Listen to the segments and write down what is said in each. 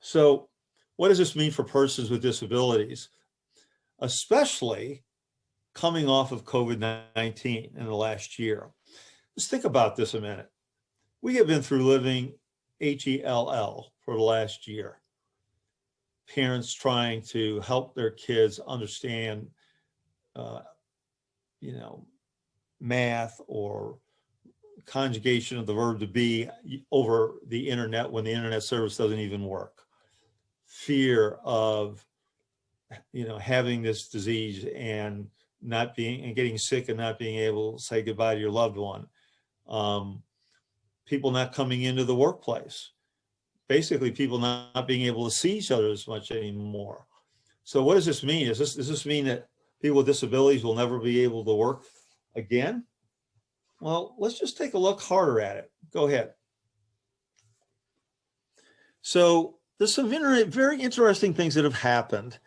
So what does this mean for persons with disabilities, especially coming off of COVID-19 in the last year? Let's think about this a minute. We have been through living HELL for the last year. Parents trying to help their kids understand, math or conjugation of the verb to be over the internet when the internet service doesn't even work. Fear of, having this disease and getting sick and not being able to say goodbye to your loved one. People not coming into the workplace. Basically, people not being able to see each other as much anymore. So what does this mean? Does this mean that people with disabilities will never be able to work again? Well, let's just take a look harder at it. Go ahead. So there's some very interesting things that have happened.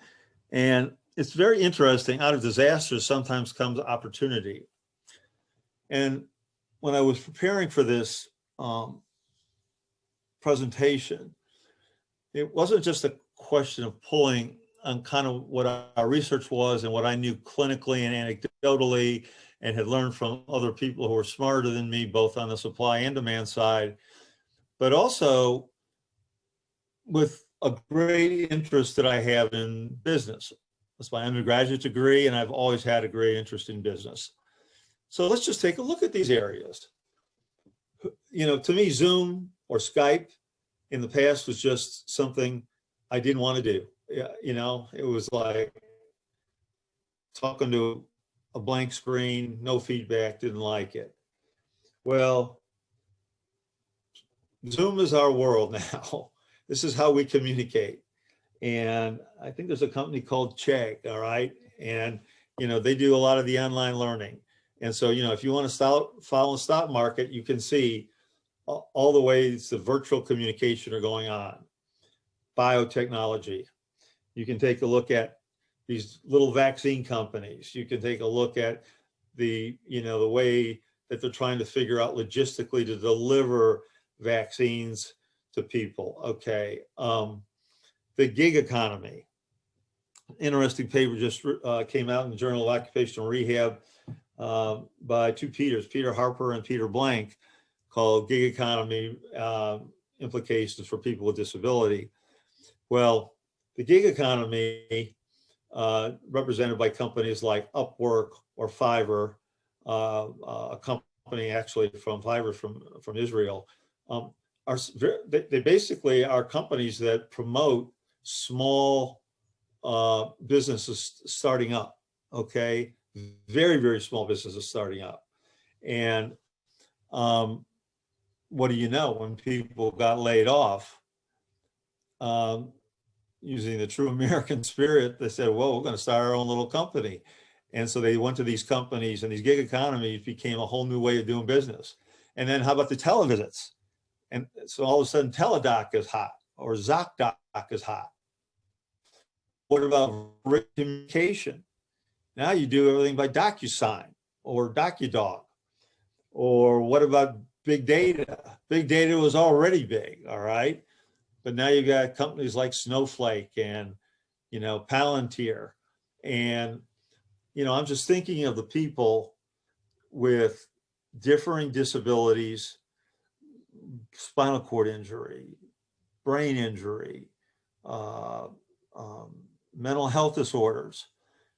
And it's very interesting. Out of disasters sometimes comes opportunity. And when I was preparing for this presentation, it wasn't just a question of pulling on kind of what our research was and what I knew clinically and anecdotally and had learned from other people who were smarter than me, both on the supply and demand side, but also with a great interest that I have in business. That's my undergraduate degree, and I've always had a great interest in business. So let's just take a look at these areas. To me, Zoom or Skype in the past was just something I didn't want to do. It was like talking to a blank screen, no feedback, didn't like it. Well, Zoom is our world now. This is how we communicate. And I think there's a company called Chegg, all right? And, they do a lot of the online learning. And so, if you want to follow the stock market, you can see all the ways the virtual communication are going on. Biotechnology. You can take a look at these little vaccine companies. You can take a look at the way that they're trying to figure out logistically to deliver vaccines to people. Okay. The gig economy. Interesting paper just came out in the Journal of Occupational Rehab by two Peters, Peter Harper and Peter Blank, called Gig Economy Implications for People with Disability. Well, the gig economy, represented by companies like Upwork or Fiverr, a company actually from Fiverr from Israel, they basically are companies that promote small businesses starting up, okay? Very, very small businesses starting up. And what do you know, when people got laid off, using the true American spirit, they said, well, we're going to start our own little company. And so they went to these companies, and these gig economies became a whole new way of doing business. And then how about the televisits? And so all of a sudden Teledoc is hot, or ZocDoc is hot. What about communication? Now you do everything by DocuSign or DocuDog. Or what about big data? Big data was already big, all right? But now you got companies like Snowflake and, Palantir. And, I'm just thinking of the people with differing disabilities, spinal cord injury, brain injury, mental health disorders,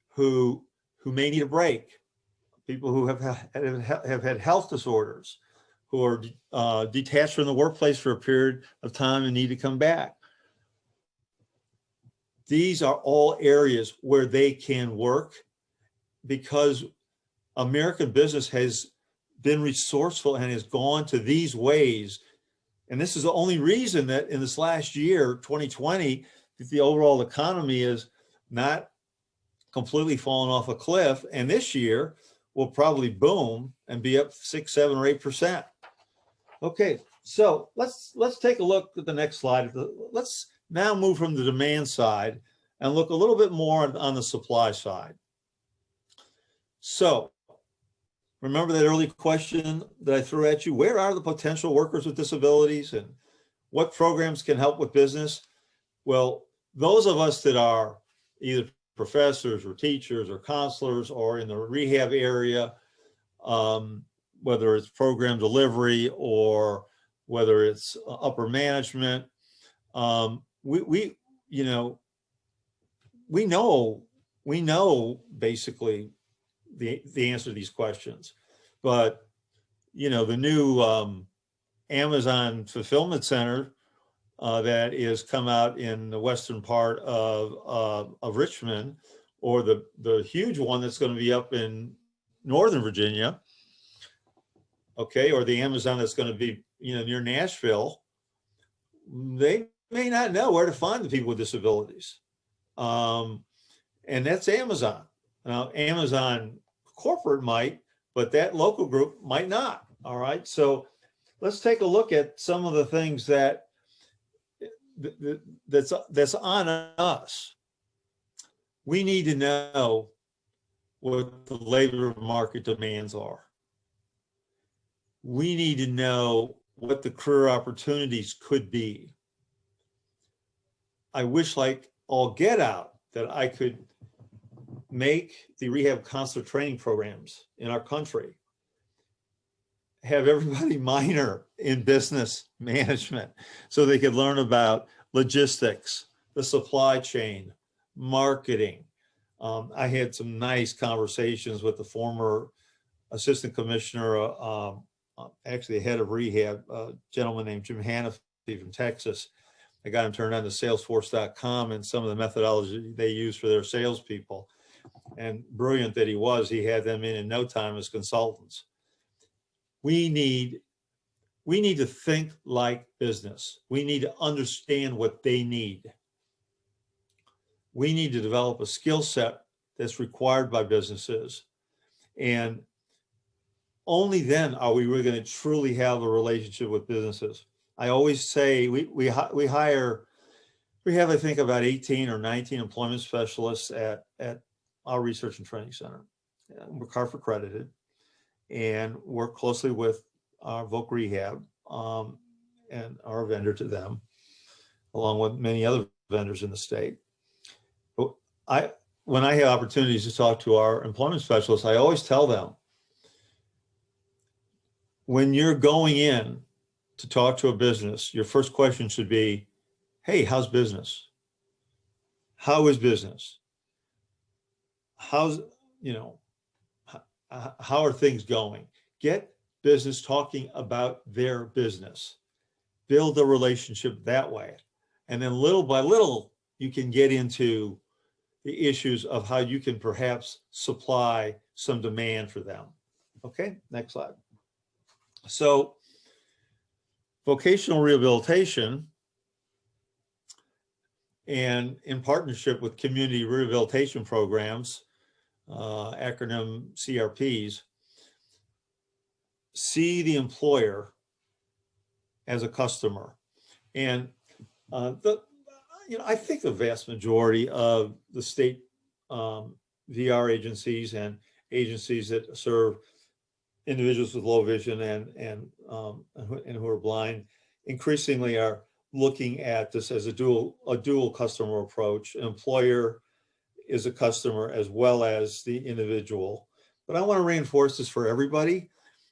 who may need a break, people who have had health disorders, who are detached from the workplace for a period of time and need to come back. These are all areas where they can work, because American business has been resourceful and has gone to these ways. And this is the only reason that in this last year, 2020, that the overall economy is not completely fallen off a cliff. And this year will probably boom and be up 6, 7, or 8%. Okay, so let's take a look at the next slide. Let's now move from the demand side and look a little bit more on the supply side. So remember that early question that I threw at you? Where are the potential workers with disabilities, and what programs can help with business? Well, those of us that are either professors or teachers or counselors or in the rehab area, whether it's program delivery or whether it's upper management, we you know, we know basically the answer to these questions. But you know, the new Amazon fulfillment center that is come out in the western part of Richmond, or the huge one that's going to be up in Northern Virginia, okay, or the Amazon that's going to be, you know, near Nashville, they may not know where to find the people with disabilities. And that's Amazon. Now, Amazon corporate might, but that local group might not. All right. So let's take a look at some of the things that's on us. We need to know what the labor market demands are. We need to know what the career opportunities could be. I wish, like all get out, that I could make the rehab counselor training programs in our country, have everybody minor in business management so they could learn about logistics, the supply chain, marketing. I had some nice conversations with the former assistant commissioner, actually the head of rehab, a gentleman named Jim Hannafy from Texas. I got him turned on to Salesforce.com and some of the methodology they use for their salespeople. And brilliant that he was, he had them in no time as consultants. We need to think like business. We need to understand what they need. We need to develop a skill set that's required by businesses. And only then are we really going to truly have a relationship with businesses. I always say we have, I think, about 18 or 19 employment specialists at our research and training center. We're CARF accredited and work closely with our Voc Rehab and our vendor to them, along with many other vendors in the state. But when I have opportunities to talk to our employment specialists, I always tell them, when you're going in to talk to a business, your first question should be, hey, how's business? How is business? How's, you know, how are things going? Get business talking about their business. Build a relationship that way. And then little by little, you can get into the issues of how you can perhaps supply some demand for them. Okay, next slide. So vocational rehabilitation, and in partnership with community rehabilitation programs, acronym CRPs, see the employer as a customer. And I think the vast majority of the state VR agencies and agencies that serve individuals with low vision and who are blind increasingly are looking at this as a dual customer approach. An employer is a customer as well as the individual. But I want to reinforce this for everybody,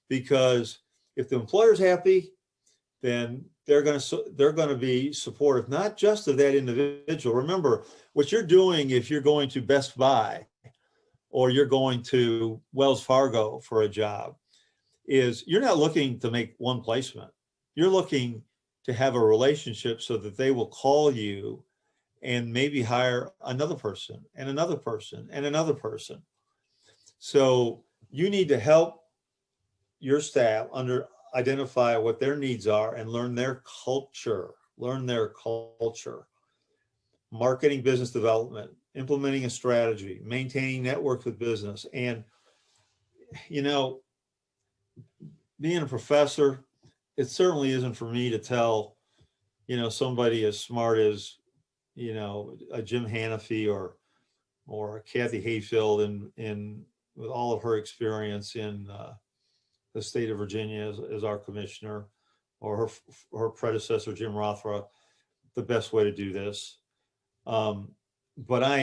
because if the employer's happy, then they're going to be supportive, not just of that individual. Remember, what you're doing if you're going to Best Buy or you're going to Wells Fargo for a job is you're not looking to make one placement. You're looking to have a relationship so that they will call you and maybe hire another person and another person and another person. So you need to help your staff identify what their needs are and learn their culture. Marketing, business development, implementing a strategy, maintaining networks with business. And, you know, being a professor, it certainly isn't for me to tell, you know, somebody as smart as, you know, a Jim Hannafy or Kathy Hayfield with all of her experience in the state of Virginia as our commissioner, or her predecessor, Jim Rothra, the best way to do this. But I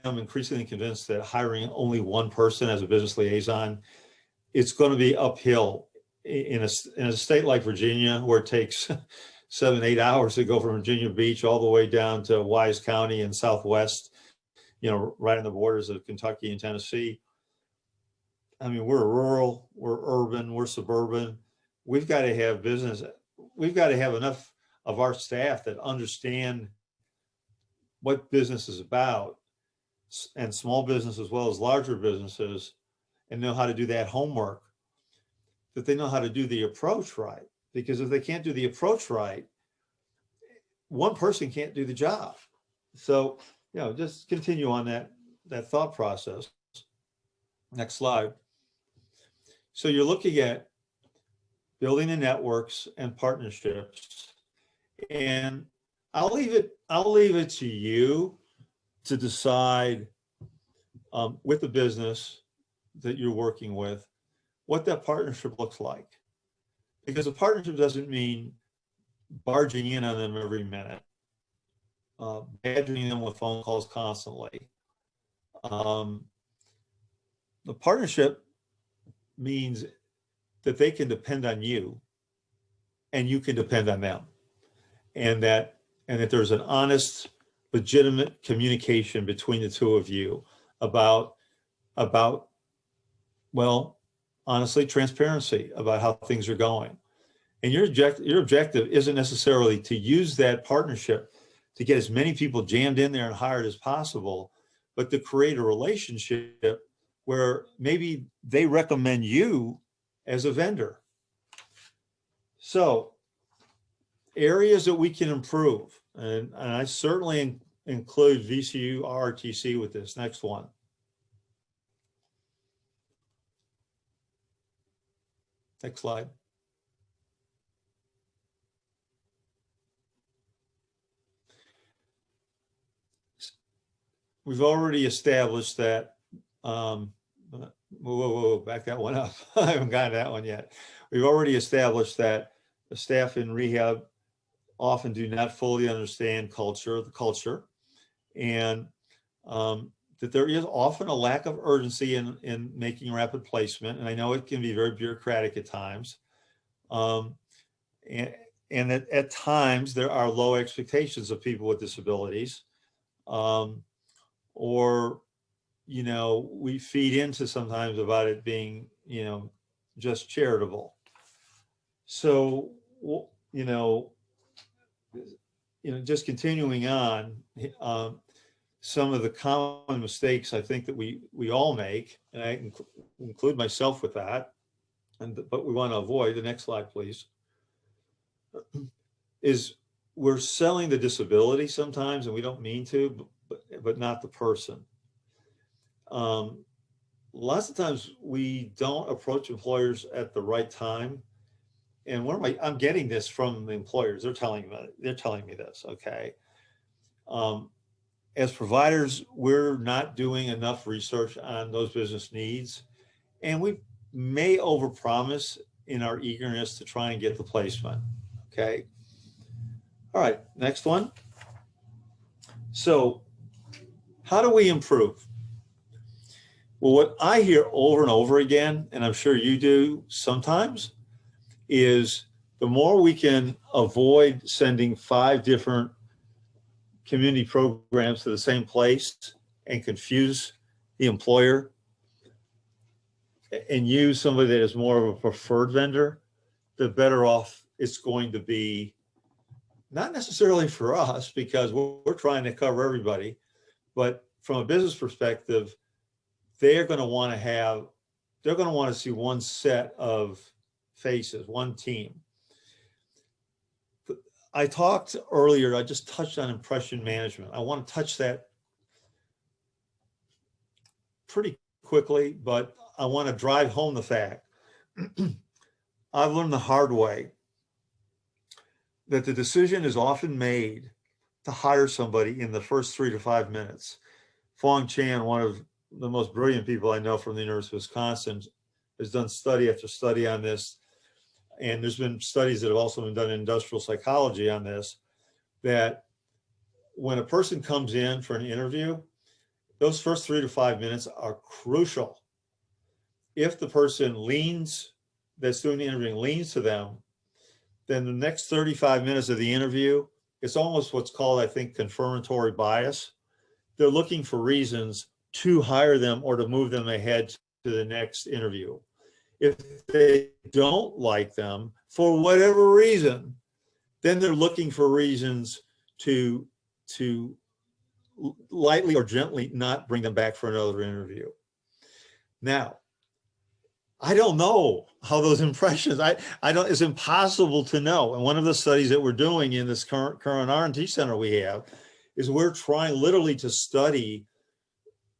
am increasingly convinced that hiring only one person as a business liaison, it's going to be uphill in a state like Virginia, where it takes 7, 8 hours to go from Virginia Beach all the way down to Wise County in Southwest, right on the borders of Kentucky and Tennessee. I mean, we're rural, we're urban, we're suburban. We've got to have we've got to have enough of our staff that understand what business is about, and small business as well as larger businesses, and know how to do that homework, that they know how to do the approach right. Because if they can't do the approach right, one person can't do the job. So, just continue on that thought process. Next slide. So you're looking at building the networks and partnerships, and I'll leave it to you to decide with the business that you're working with what that partnership looks like. Because a partnership doesn't mean barging in on them every minute, badgering them with phone calls constantly. The partnership means that they can depend on you and you can depend on them, and that there's an honest, legitimate communication between the two of you about well, honestly, transparency about how things are going. And your objective isn't necessarily to use that partnership to get as many people jammed in there and hired as possible, but to create a relationship where maybe they recommend you as a vendor. So areas that we can improve, and I certainly include VCU RTC with this. Next one. Next slide. We've already established that, back that one up. I haven't gotten that one yet. We've already established that the staff in rehab often do not fully understand the culture, and that there is often a lack of urgency in making rapid placement. And I know it can be very bureaucratic at times. And that at times there are low expectations of people with disabilities. Or, we feed into sometimes about it being, just charitable. So, just continuing on, some of the common mistakes I think that we all make, and I include myself with that, but we want to avoid. The next slide, please. Is we're selling the disability sometimes, and we don't mean to, but not the person. Lots of times we don't approach employers at the right time. And I'm getting this from the employers. They're telling me this, okay? As providers, we're not doing enough research on those business needs, and we may overpromise in our eagerness to try and get the placement, okay? All right, next one. So how do we improve? Well, what I hear over and over again, and I'm sure you do sometimes, is the more we can avoid sending 5 different community programs to the same place and confuse the employer and use somebody that is more of a preferred vendor, the better off it's going to be. Not necessarily for us, because we're trying to cover everybody, but from a business perspective, they're going to want to see one set of faces, one team. I talked earlier, I just touched on impression management. I want to touch that pretty quickly, but I want to drive home the fact I've learned the hard way that the decision is often made to hire somebody in the first 3 to 5 minutes. Fong Chan, one of the most brilliant people I know from the University of Wisconsin, has done study after study on this. And there's been studies that have also been done in industrial psychology on this, that when a person comes in for an interview, those first 3 to 5 minutes are crucial. If the person that's doing the interviewing leans to them, then the next 35 minutes of the interview, it's almost what's called, I think, confirmatory bias. They're looking for reasons to hire them or to move them ahead to the next interview. If they don't like them for whatever reason, then they're looking for reasons to lightly or gently not bring them back for another interview. Now, I don't know how those impressions, it's impossible to know. And one of the studies that we're doing in this current R&D center we have is we're trying literally to study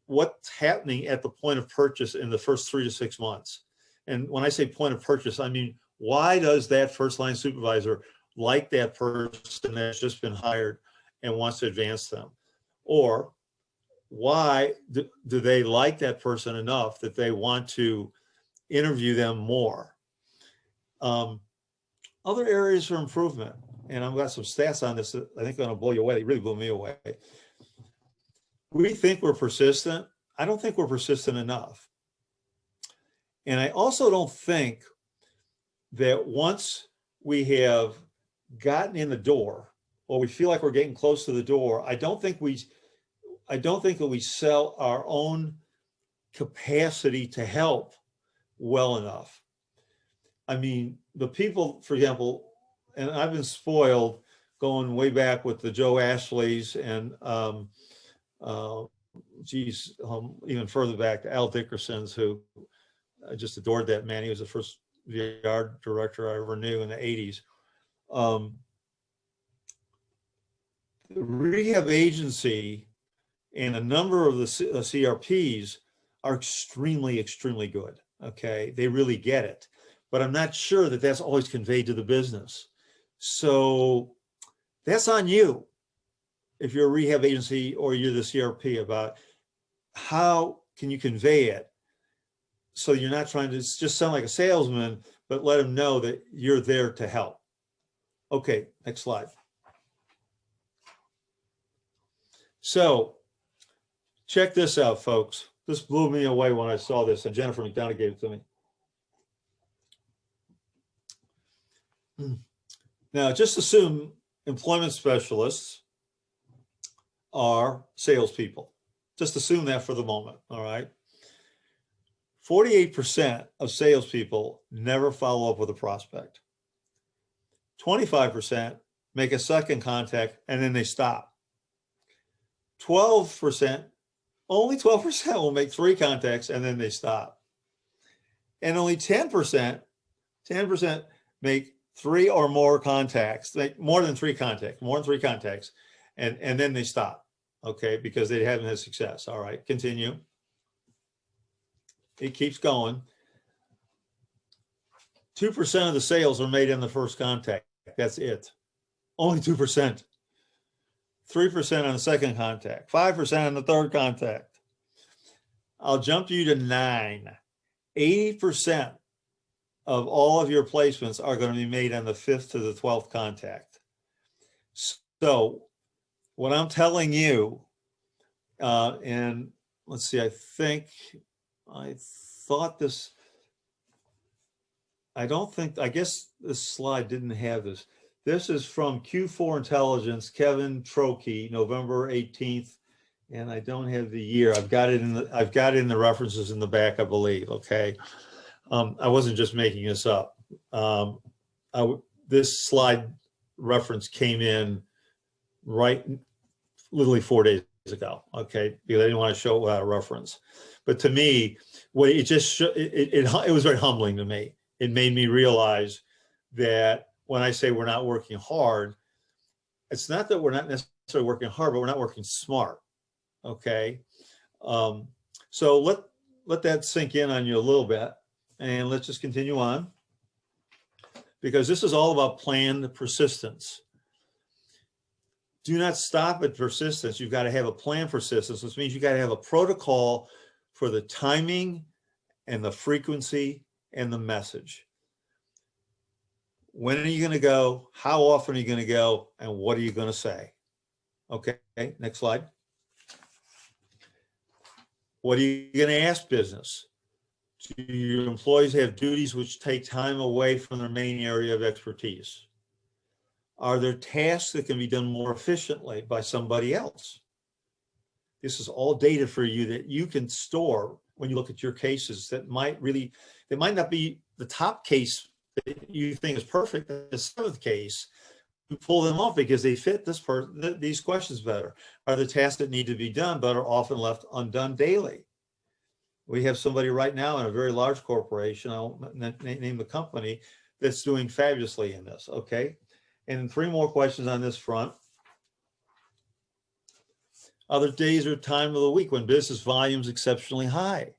what's happening at the point of purchase in the first 3 to 6 months. And when I say point of purchase, I mean, why does that first line supervisor like that person that's just been hired and wants to advance them? Or why do they like that person enough that they want to interview them more? Other areas for improvement, and I've got some stats on this that I think are going to blow you away. They really blew me away. We think we're persistent. I don't think we're persistent enough. And I also don't think that once we have gotten in the door, or we feel like we're getting close to the door, I don't think that we sell our own capacity to help well enough. I mean, the people, for example, and I've been spoiled going way back with the Joe Ashleys and even further back to Al Dickerson's, who I just adored that man. He was the first VR director I ever knew in the 80s. The rehab agency and a number of the CRPs are extremely, extremely good. Okay, they really get it, but I'm not sure that that's always conveyed to the business. So that's on you if you're a rehab agency or you're the CRP, about how can you convey it so you're not trying to just sound like a salesman, but let them know that you're there to help. Okay, next slide. So check this out, folks. This blew me away when I saw this, and Jennifer McDonough gave it to me. Now, just assume employment specialists are salespeople. Just assume that for the moment, all right? 48% of salespeople never follow up with a prospect. 25% make a second contact and then they stop. 12%, only 12% will make 3 contacts and then they stop. And only 10% make 3 or more contacts, make more than 3 contacts, and then they stop, okay, because they haven't had success. All right, continue. It keeps going. 2% of the sales are made in the first contact. That's it. Only 2%. 3% on the second contact. 5% on the third contact. I'll jump you to 9. 80% of all of your placements are going to be made on the 5th to the 12th contact. So what I'm telling you, and let's see, I guess this slide didn't have this. This is from Q4 Intelligence, Kevin Trokey, November 18th, and I don't have the year. I've got it in the references in the back, I believe. Okay, I wasn't just making this up. This slide reference came in literally 4 days ago. Okay, because I didn't want to show a reference, but to me, what it just it was very humbling to me. It made me realize that when I say we're not working hard, it's not that we're not necessarily working hard, but we're not working smart. Okay, so let that sink in on you a little bit, and let's just continue on, because this is all about planned persistence. Do not stop at persistence. You've got to have a plan for persistence, which means you got to have a protocol for the timing and the frequency and the message. When are you going to go? How often are you going to go? And what are you going to say? Okay, next slide. What are you going to ask business? Do your employees have duties which take time away from their main area of expertise? Are there tasks that can be done more efficiently by somebody else? This is all data for you that you can store when you look at your cases that might not be the top case that you think is perfect, the seventh case. You pull them off because they fit these questions better. Are the tasks that need to be done but are often left undone daily? We have somebody right now in a very large corporation, I won't name the company, that's doing fabulously in this, okay? And 3 more questions on this front. Are there days or time of the week when business volume is exceptionally high?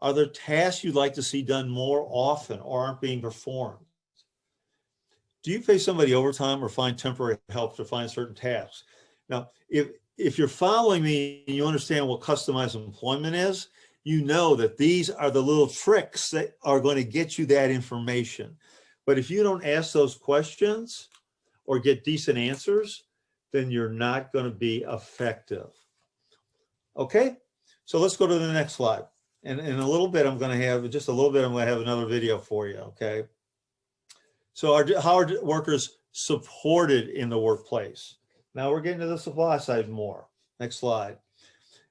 Are there tasks you'd like to see done more often or aren't being performed? Do you pay somebody overtime or find temporary help to find certain tasks? Now, if you're following me and you understand what customized employment is, you know that these are the little tricks that are going to get you that information. But if you don't ask those questions or get decent answers, then you're not going to be effective. Okay, so let's go to the next slide. And in a little bit, I'm going to have another video for you, okay? So how are workers supported in the workplace? Now we're getting to the supply side more. Next slide.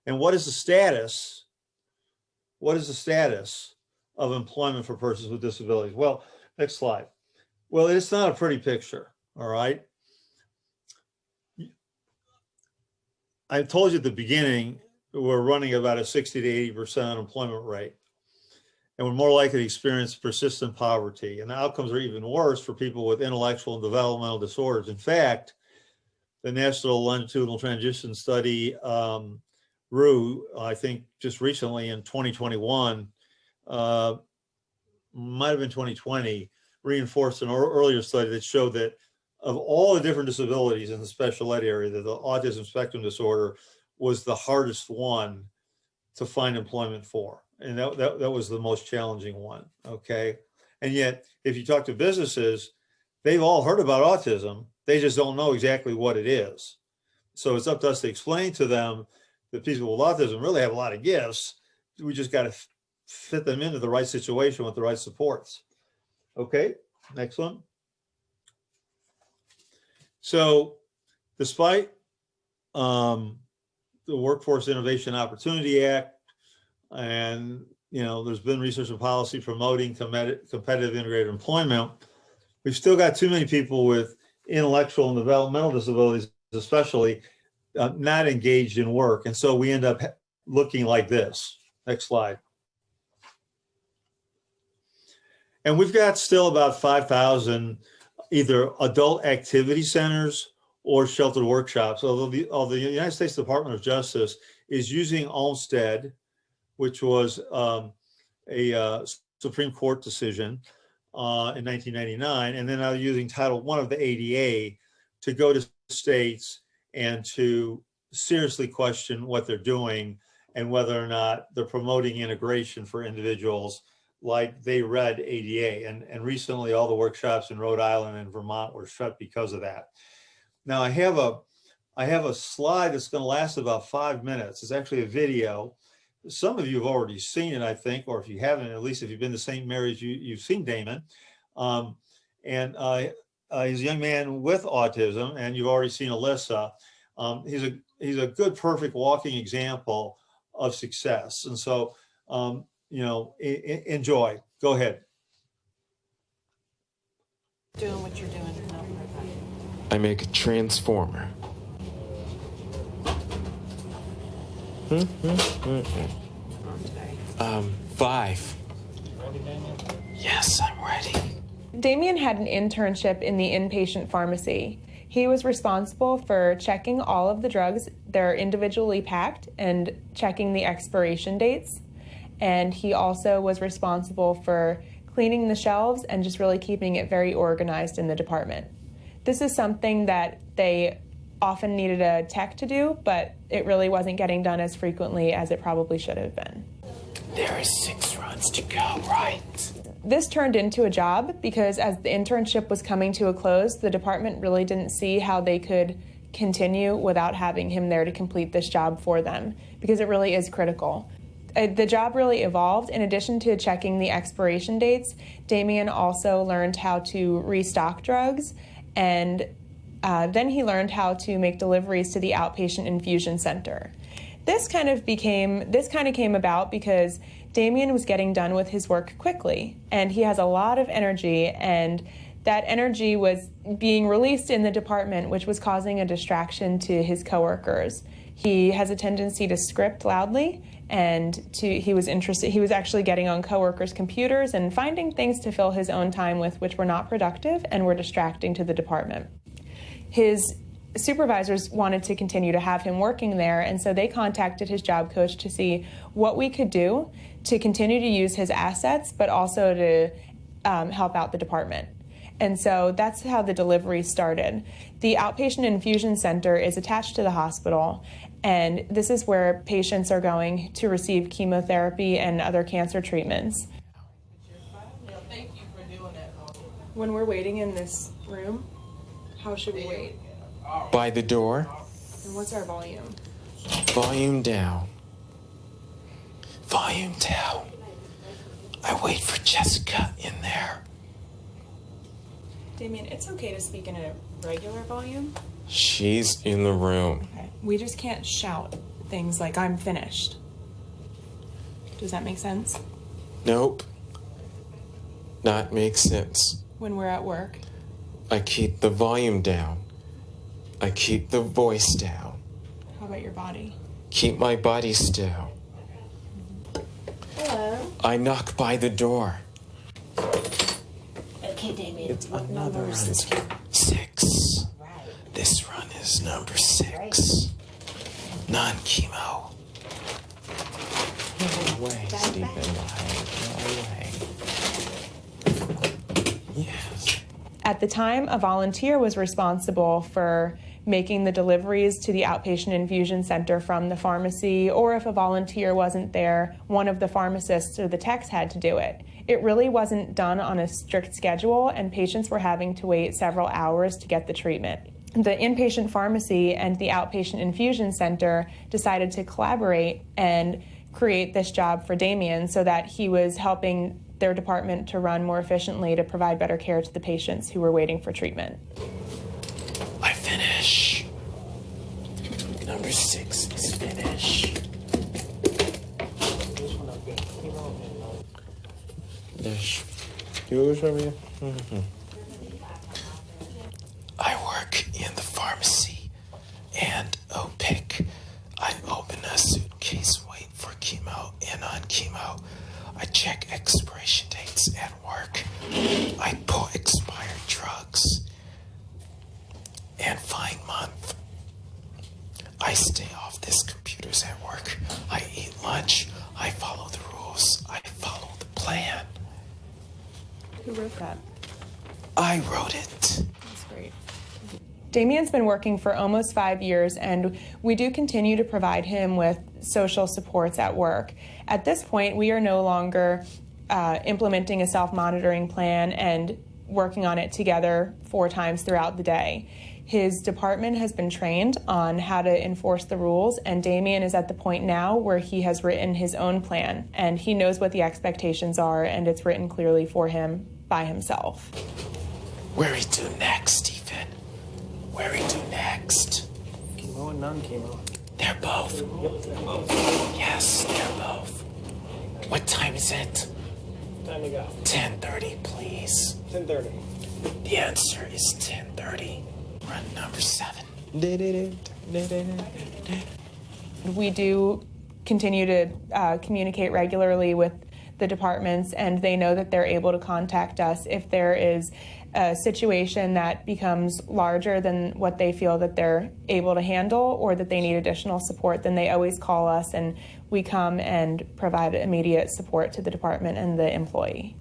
And what is the status? What is the status of employment for persons with disabilities? Well, next slide. Well, it's not a pretty picture, all right? I told you at the beginning, we're running about a 60 to 80% unemployment rate. And we're more likely to experience persistent poverty. And the outcomes are even worse for people with intellectual and developmental disorders. In fact, the National Longitudinal Transition Study, RU, I think just recently in 2021, might have been 2020, reinforced an earlier study that showed that of all the different disabilities in the special ed area, that the autism spectrum disorder was the hardest one to find employment for. And that was the most challenging one, okay? And yet, if you talk to businesses, they've all heard about autism. They just don't know exactly what it is. So it's up to us to explain to them that people with autism really have a lot of gifts. We just got to fit them into the right situation with the right supports. Okay, next one. So despite the Workforce Innovation Opportunity Act, and there's been research and policy promoting competitive integrated employment, we've still got too many people with intellectual and developmental disabilities, especially, not engaged in work. And so we end up looking like this. Next slide. And we've got still about 5,000 either adult activity centers or sheltered workshops. Although the United States Department of Justice is using Olmstead, which was a Supreme Court decision in 1999, and then now using Title I of the ADA to go to states and to seriously question what they're doing and whether or not they're promoting integration for individuals like they read ADA. And recently all the workshops in Rhode Island and Vermont were shut because of that. Now I have a slide that's going to last about 5 minutes. It's actually a video. Some of you have already seen it, I think, or if you haven't, at least if you've been to St. Mary's, you've seen Damien. He's a young man with autism, and you've already seen Alyssa. He's a good, perfect walking example of success. And so, enjoy. Go ahead. Doing what you're doing. I make a transformer. 5. Ready, Damien? Yes, I'm ready. Damien had an internship in the inpatient pharmacy. He was responsible for checking all of the drugs. They're individually packed and checking the expiration dates. And he also was responsible for cleaning the shelves and just really keeping it very organized in the department. This is something that they often needed a tech to do, but it really wasn't getting done as frequently as it probably should have been. There are 6 runs to go, right? This turned into a job because as the internship was coming to a close, the department really didn't see how they could continue without having him there to complete this job for them, because it really is critical. The job really evolved. In addition to checking the expiration dates, Damien also learned how to restock drugs, and then he learned how to make deliveries to the outpatient infusion center. This kind of came about because Damien was getting done with his work quickly, and he has a lot of energy, and that energy was being released in the department, which was causing a distraction to his coworkers. He has a tendency to script loudly, and he was actually getting on coworkers' computers and finding things to fill his own time with, which were not productive and were distracting to the department. His supervisors wanted to continue to have him working there, and so they contacted his job coach to see what we could do to continue to use his assets, but also to help out the department. And so that's how the delivery started. The outpatient infusion center is attached to the hospital, and this is where patients are going to receive chemotherapy and other cancer treatments. Thank you for doing that. When we're waiting in this room, how should we wait? By the door. And what's our volume? Volume down. Volume down. I wait for Jessica in there. Damien, it's okay to speak in a regular volume. She's in the room. Okay. We just can't shout things like, "I'm finished." Does that make sense? Nope. Not make sense. When we're at work? I keep the volume down. I keep the voice down. How about your body? Keep my body still. Hello. I knock by the door. Okay, Damien. It's what another number run. is this? 6. Right. This run is number 6. Non-chemo. No way, Stephen. No way. Yes. At the time, a volunteer was responsible for making the deliveries to the outpatient infusion center from the pharmacy, or if a volunteer wasn't there, one of the pharmacists or the techs had to do it. It really wasn't done on a strict schedule, and patients were having to wait several hours to get the treatment. The inpatient pharmacy and the outpatient infusion center decided to collaborate and create this job for Damien so that he was helping their department to run more efficiently to provide better care to the patients who were waiting for treatment. I finish. Number 6 is finish. There's yours over here. I work in the pharmacy and OPIC. I open a suitcase, wait for chemo, and on chemo, I check expiration dates at work. I pull expired drugs and find month. I stay off this computers at work. I eat lunch. I follow the rules. I follow the plan. Who wrote that? I wrote it. That's great. Damien's been working for almost 5 years, and we do continue to provide him with social supports at work. At this point, we are no longer implementing a self-monitoring plan and working on it together 4 times throughout the day. His department has been trained on how to enforce the rules, and Damien is at the point now where he has written his own plan, and he knows what the expectations are, and it's written clearly for him by himself. Where we do next, Stephen? Where we do next? Chemo and non-chemo. They're both. Yes, they're both. What time is it? Time to go. 10:30, please. 10:30. The answer is 10:30. Run number 7. We do continue to communicate regularly with the departments, and they know that they're able to contact us if there is a situation that becomes larger than what they feel that they're able to handle, or that they need additional support. Then they always call us, and we come and provide immediate support to the department and the employee.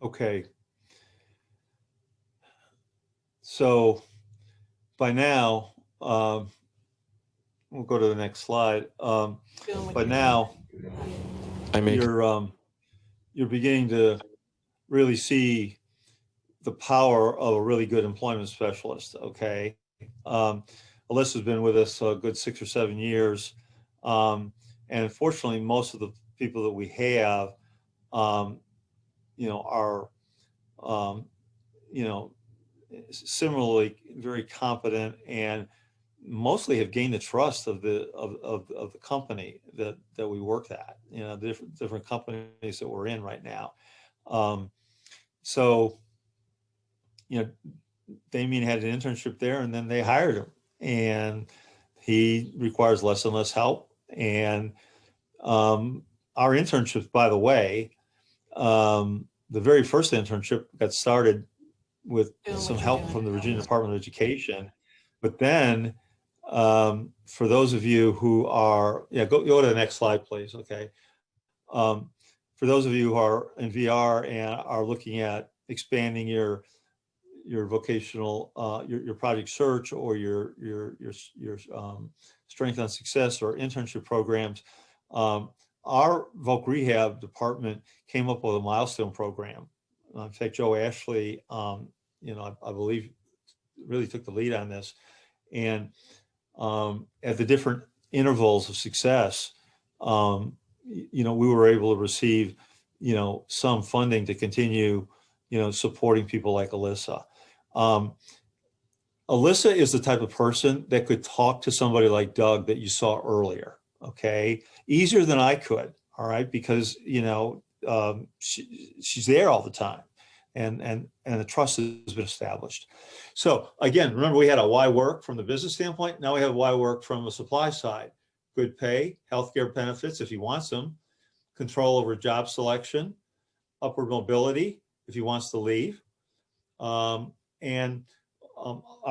Okay. So by now, we'll go to the next slide. By now, I make you're beginning to really see the power of a really good employment specialist, okay? Alyssa's been with us a good 6 or 7 years. And unfortunately, most of the people that we have, are, similarly very competent and mostly have gained the trust of the company that we work at, different companies that we're in right now. So, Damien had an internship there, and then they hired him, and he requires less and less help. And our internships, by the way, the very first internship got started with some help from the Virginia Department of Education. But then, for those of you who are, go to the next slide, please. Okay. For those of you who are in VR and are looking at expanding your vocational, your project search or your strength on success or internship programs, our Voc Rehab department came up with a milestone program. In fact, Joe Ashley, I believe, really took the lead on this. And at the different intervals of success, we were able to receive, some funding to continue, supporting people like Alyssa. Alyssa is the type of person that could talk to somebody like Doug that you saw earlier, okay? Easier than I could, all right? Because, she's there all the time, and the trust has been established. So again, remember, we had a why work from the business standpoint. Now we have why work from the supply side. Good pay, healthcare benefits if he wants them, control over job selection, upward mobility if he wants to leave. Our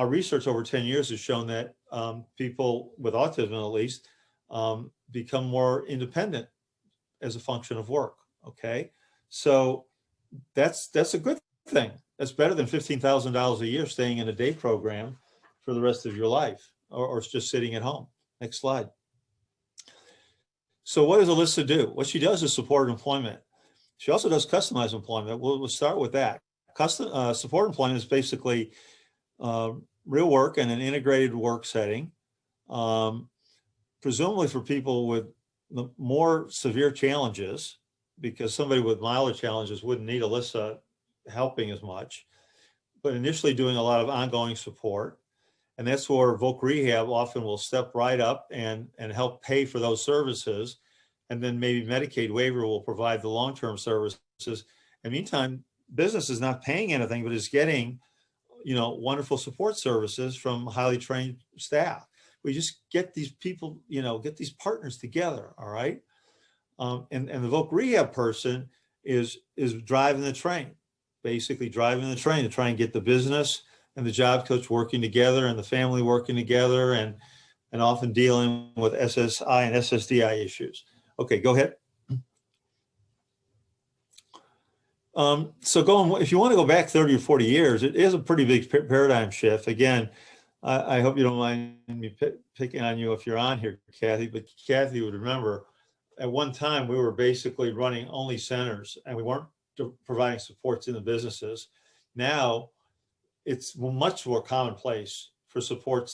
research over 10 years has shown that people with autism, at least, become more independent as a function of work. Okay, so that's a good thing. That's better than $15,000 a year staying in a day program for the rest of your life, or just sitting at home. Next slide. So what does Alyssa do? What she does is support employment. She also does customized employment. We'll start with that. Support employment is basically real work in an integrated work setting, presumably for people with more severe challenges, because somebody with milder challenges wouldn't need Alyssa helping as much, but initially doing a lot of ongoing support. And that's where Voc Rehab often will step right up and help pay for those services. And then maybe Medicaid waiver will provide the long-term services. In the meantime, business is not paying anything, but is getting, wonderful support services from highly trained staff. We just get these people, get these partners together, all right? And the Voc Rehab person is driving the train, basically driving the train to try and get the business and the job coach working together and the family working together, and often dealing with SSI and SSDI issues. Okay, go ahead. So if you want to go back 30 or 40 years, it is a pretty big paradigm shift. Again, I hope you don't mind me picking on you if you're on here, Kathy, but Kathy would remember at one time we were basically running only centers and we weren't providing supports in the businesses. Now it's much more commonplace for supporting,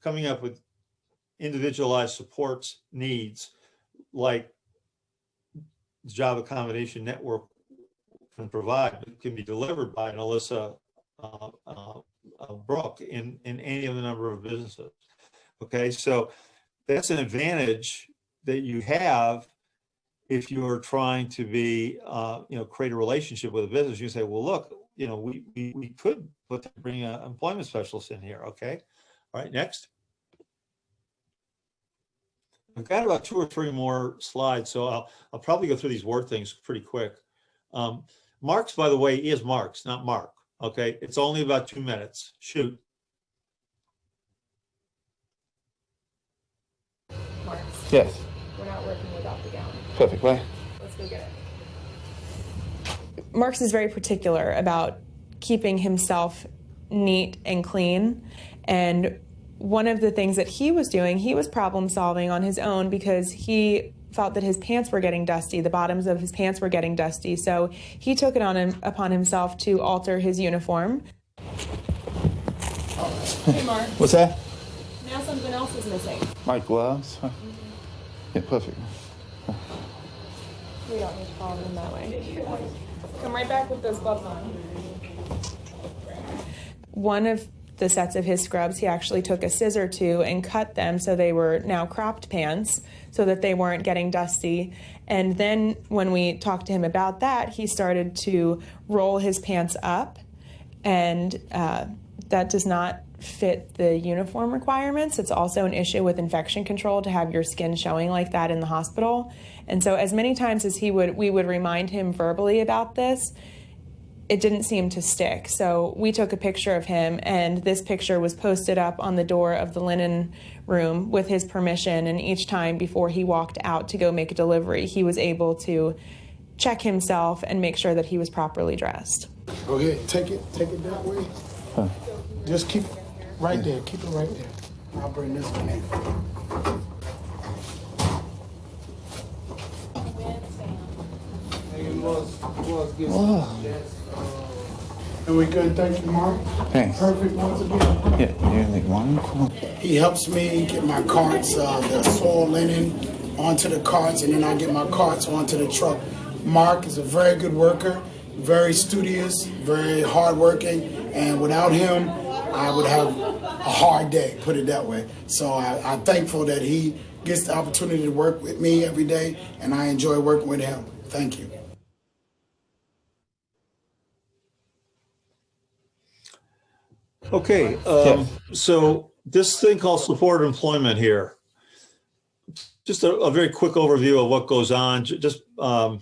coming up with individualized supports needs like the job accommodation network can provide. It can be delivered by an Alyssa Brooke in any of the number of businesses. Okay, so that's an advantage that you have if you're trying to be, create a relationship with a business. You say, well, look, we could bring an employment specialist in here. Okay, all right, next. I've got about 2 or 3 more slides, so I'll probably go through these word things pretty quick. Marks, by the way, is Marks, not Mark. Okay, it's only about 2 minutes. Shoot. Marks. Yes. We're not working without the gown. Perfect. Why? Let's go get it. Marks is very particular about keeping himself neat and clean. And one of the things that he was doing, he was problem solving on his own because he felt that his pants were getting dusty. The bottoms of his pants were getting dusty. So he took it upon himself to alter his uniform. Hey, Mark. What's that? Now something else is missing. My gloves? Yeah, perfect. We don't need to follow them that way. Come right back with those gloves on. One of the sets of his scrubs, he actually took a scissor to and cut them so they were now cropped pants so that they weren't getting dusty. And then when we talked to him about that, he started to roll his pants up, and that does not fit the uniform requirements. It's also an issue with infection control to have your skin showing like that in the hospital. And so as many times as we would remind him verbally about this, it didn't seem to stick. So we took a picture of him, and this picture was posted up on the door of the linen room with his permission. And each time before he walked out to go make a delivery, he was able to check himself and make sure that he was properly dressed. Okay, take it that way. Huh. Just keep it right there. Keep it right there. I'll bring this one in. And we good, thank you, Mark. Thanks. Perfect once again. Yeah, you're like one cool. He helps me get my carts, the soil linen onto the carts, and then I get my carts onto the truck. Mark is a very good worker, very studious, very hardworking, and without him, I would have a hard day, put it that way. So I'm thankful that he gets the opportunity to work with me every day, and I enjoy working with him. Thank you. Okay, so this thing called supported employment here, just a very quick overview of what goes on, just because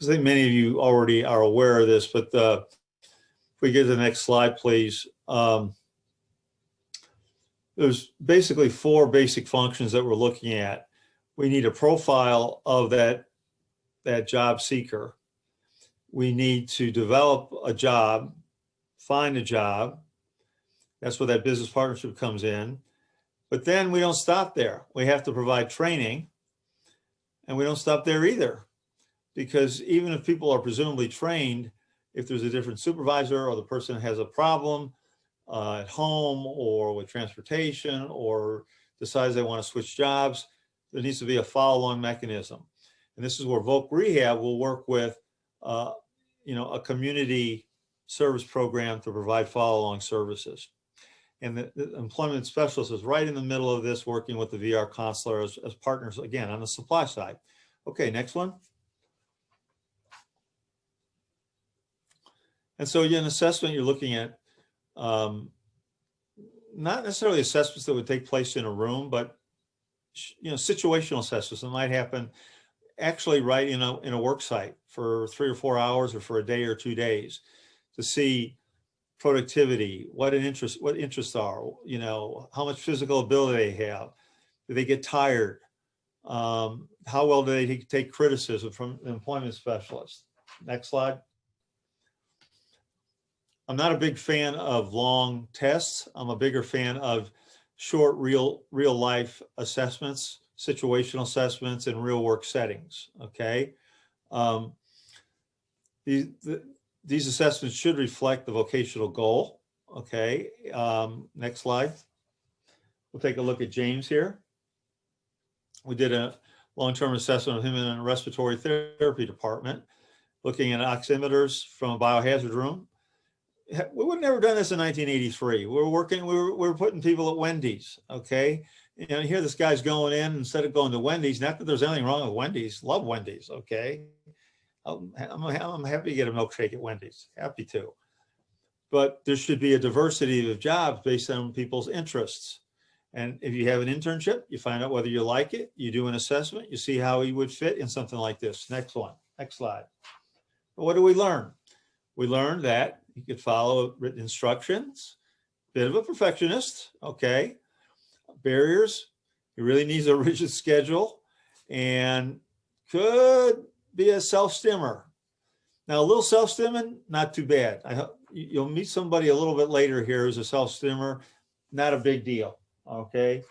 I think many of you already are aware of this, but if we get to the next slide, please. There's basically 4 basic functions that we're looking at. We need a profile of that job seeker. We need to develop a job, find a job. That's where that business partnership comes in. But then we don't stop there. We have to provide training, and we don't stop there either. Because even if people are presumably trained, if there's a different supervisor or the person has a problem at home or with transportation or decides they want to switch jobs, there needs to be a follow-along mechanism. And this is where Voc Rehab will work with a community service program to provide follow-along services. And the employment specialist is right in the middle of this, working with the VR counselor as partners, again, on the supply side. Okay, next one. And so in assessment, you're looking at not necessarily assessments that would take place in a room, but situational assessments that might happen actually right in a work site for 3 or 4 hours or for a day or 2 days to see productivity, what interests are, how much physical ability they have, do they get tired, how well do they take criticism from the employment specialist. Next slide. I'm not a big fan of long tests. I'm a bigger fan of short, real life assessments, situational assessments in real work settings. Okay. These assessments should reflect the vocational goal. Okay. Next slide. We'll take a look at James here. We did a long-term assessment of him in a respiratory therapy department, looking at oximeters from a biohazard room. We would have never done this in 1983. We were putting people at Wendy's, okay? Here this guy's going in, instead of going to Wendy's, not that there's anything wrong with Wendy's, love Wendy's, okay? I'm happy to get a milkshake at Wendy's, happy to. But there should be a diversity of jobs based on people's interests. And if you have an internship, you find out whether you like it, you do an assessment, you see how he would fit in something like this. Next one, next slide. What do we learn? We learned that he could follow written instructions, bit of a perfectionist, okay? Barriers, he really needs a rigid schedule, and could be a self-stimmer. Now, a little self-stimming, not too bad. You'll meet somebody a little bit later here who's a self-stimmer, not a big deal, okay?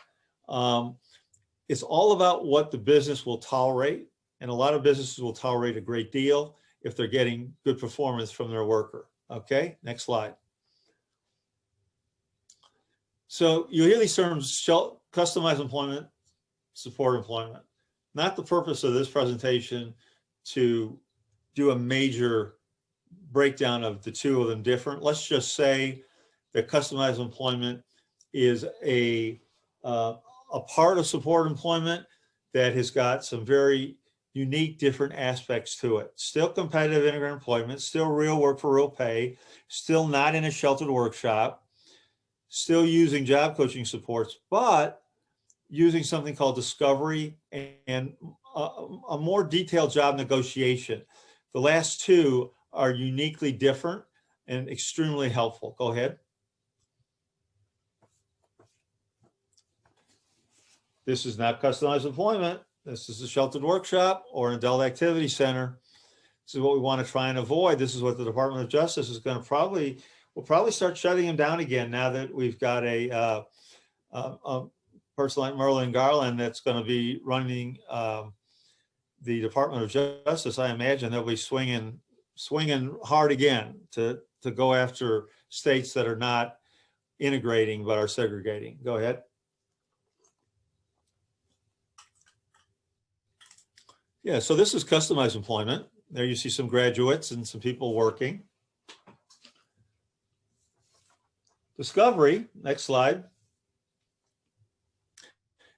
It's all about what the business will tolerate. And a lot of businesses will tolerate a great deal if they're getting good performance from their worker. Okay, next slide. So you hear these terms, customized employment, support employment. Not the purpose of this presentation to do a major breakdown of the two of them different. Let's just say that customized employment is a part of support employment that has got some very unique different aspects to it. Still competitive immigrant employment, still real work for real pay, still not in a sheltered workshop, still using job coaching supports, but using something called discovery and a more detailed job negotiation. The last two are uniquely different and extremely helpful. Go ahead. This is not customized employment. This is a sheltered workshop or an adult activity center. This is what we want to try and avoid. This is what the Department of Justice is going to we'll probably start shutting them down again now that we've got a person like Merlin Garland that's going to be running the Department of Justice. I imagine they'll be swinging hard again to go after states that are not integrating but are segregating. Go ahead. Yeah, so this is customized employment. There you see some graduates and some people working. Discovery, next slide,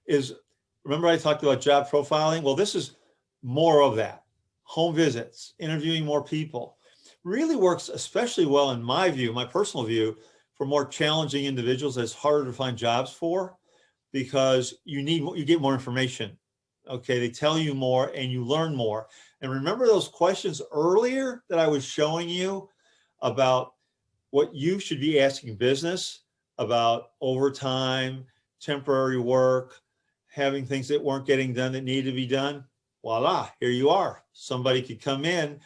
is, remember I talked about job profiling? Well, this is more of that. Home visits, interviewing more people. Really works especially well in my view, my personal view, for more challenging individuals that's harder to find jobs for, because you get more information. Okay, they tell you more and you learn more. And remember those questions earlier that I was showing you about what you should be asking business about overtime, temporary work, having things that weren't getting done that needed to be done? Voila, here you are. Somebody could come in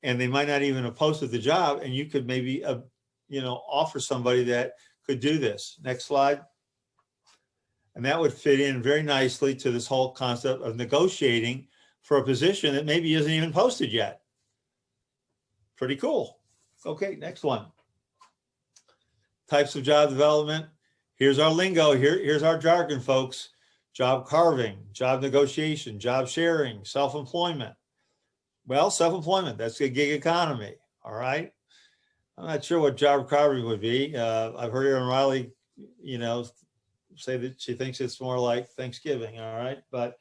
and they might not even have posted the job, and you could maybe offer somebody that could do this. Next slide. And that would fit in very nicely to this whole concept of negotiating for a position that maybe isn't even posted yet. Pretty cool. Okay, next one. Types of job development. Here's our lingo. Here's our jargon, folks. Job carving, job negotiation, job sharing, self-employment. Well, self-employment, that's a gig economy, all right? I'm not sure what job carving would be. I've heard Erin Riley, say that she thinks it's more like Thanksgiving, all right? But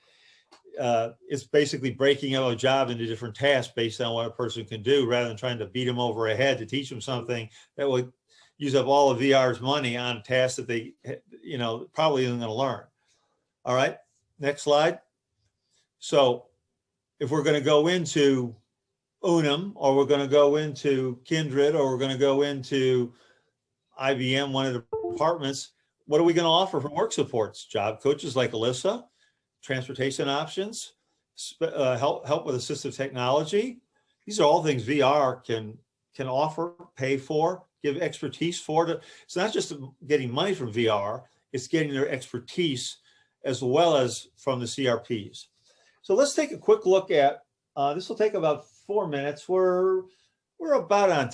it's basically breaking up a job into different tasks based on what a person can do, rather than trying to beat them over a head to teach them something that would use up all of VR's money on tasks that they, probably isn't going to learn. All right, next slide. So if we're going to go into Unum, or we're going to go into Kindred, or we're going to go into IBM, one of the departments, what are we going to offer for work supports? Job coaches like Alyssa, transportation options, help with assistive technology. These are all things VR can offer, pay for, give expertise for. It's not just getting money from VR, it's getting their expertise as well as from the CRPs. So let's take a quick look at, this will take about 4 minutes. We're about on time.